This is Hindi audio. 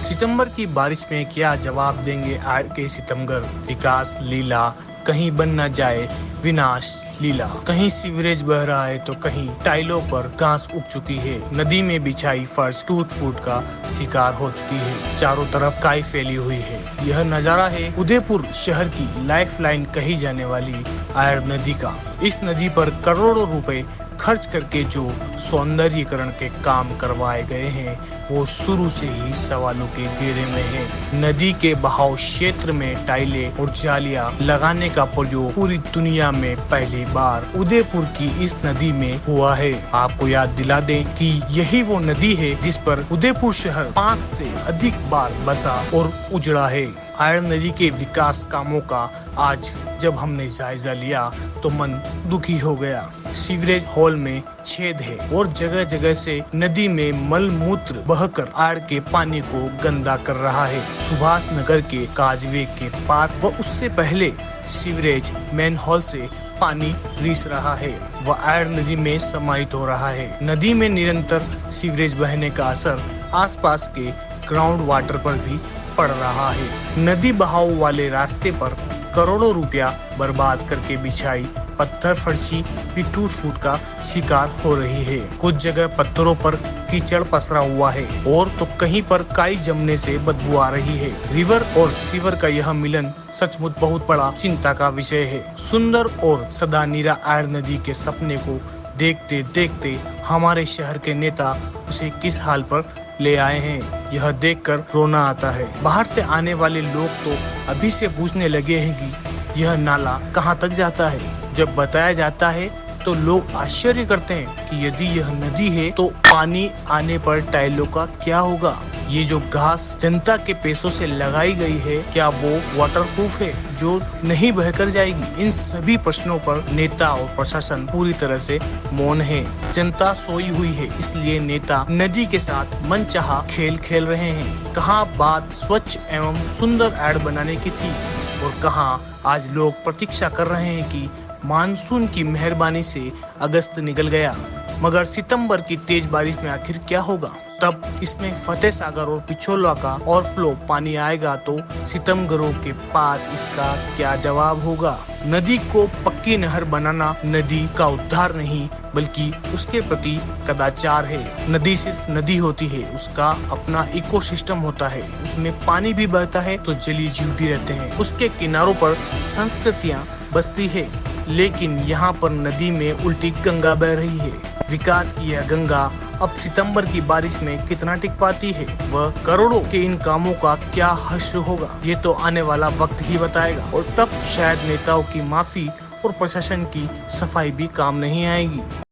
सितंबर की बारिश में क्या जवाब देंगे आड़ के सितमगर। विकास लीला कहीं बन न जाए विनाश लीला। कहीं सीवरेज बह रहा है तो कहीं टाइलों पर घास उग चुकी है। नदी में बिछाई फर्श टूट फूट का शिकार हो चुकी है। चारों तरफ काई फैली हुई है। यह नजारा है उदयपुर शहर की लाइफलाइन कही जाने वाली आयर नदी का। इस नदी पर करोड़ों रुपए खर्च करके जो सौंदर्यीकरण के काम करवाए गए हैं वो शुरू से ही सवालों के घेरे में है। नदी के बहाव क्षेत्र में टाइलें और जालियां लगाने का प्रयोग पूरी दुनिया में पहली बार उदयपुर की इस नदी में हुआ है। आपको याद दिला दें कि यही वो नदी है जिस पर उदयपुर शहर 5 से अधिक बार बसा और उजड़ा है। आयर नदी के विकास कामों का आज जब हमने जायजा लिया तो मन दुखी हो गया। सीवरेज होल में छेद है और जगह जगह से नदी में मल मूत्र बहकर आड़ के पानी को गंदा कर रहा है। सुभाष नगर के काजवे के पास व उससे पहले सीवरेज मेन हॉल से पानी रिस रहा है व आयर नदी में समाहित हो रहा है। नदी में निरंतर सीवरेज बहने का असर आसपास के ग्राउंड वाटर पर भी पड़ रहा है। नदी बहाव वाले रास्ते पर करोड़ों रुपया बर्बाद करके बिछाई पत्थर फर्शी भी टूट फूट का शिकार हो रही है। कुछ जगह पत्थरों पर कीचड़ पसरा हुआ है और तो कहीं पर काई जमने से बदबू आ रही है। रिवर और सीवर का यह मिलन सचमुच बहुत बड़ा चिंता का विषय है। सुंदर और सदा नीरा आयर नदी के सपने को देखते देखते हमारे शहर के नेता उसे किस हाल पर ले आए हैं, यह देखकर रोना आता है। बाहर से आने वाले लोग तो अभी से पूछने लगे हैं कि यह नाला कहां तक जाता है। जब बताया जाता है तो लोग आश्चर्य करते हैं कि यदि यह नदी है तो पानी आने पर टाइलों का क्या होगा। ये जो घास जनता के पैसों से लगाई गई है क्या वो वाटरप्रूफ है जो नहीं बहकर जाएगी। इन सभी प्रश्नों पर नेता और प्रशासन पूरी तरह से मौन है। जनता सोई हुई है इसलिए नेता नदी के साथ मनचाहा खेल खेल रहे हैं। कहाँ बात स्वच्छ एवं सुंदर आड़ बनाने की थी और कहाँ आज लोग प्रतीक्षा कर रहे हैं कि मानसून की मेहरबानी से अगस्त निकल गया मगर सितंबर की तेज बारिश में आखिर क्या होगा। तब इसमें फतेह सागर और पिछोला का ओवरफ्लो पानी आएगा तो सितमगरों के पास इसका क्या जवाब होगा। नदी को पक्की नहर बनाना नदी का उद्धार नहीं बल्कि उसके प्रति कदाचार है। नदी सिर्फ नदी होती है, उसका अपना इकोसिस्टम होता है। उसमें पानी भी बहता है तो जलीय जीव भी रहते हैं। उसके किनारों पर संस्कृतियाँ बसती है लेकिन यहाँ पर नदी में उल्टी गंगा बह रही है। विकास की यह गंगा अब सितंबर की बारिश में कितना टिक पाती है वह करोड़ों के इन कामों का क्या हश्र होगा ये तो आने वाला वक्त ही बताएगा। और तब शायद नेताओं की माफी और प्रशासन की सफाई भी काम नहीं आएगी।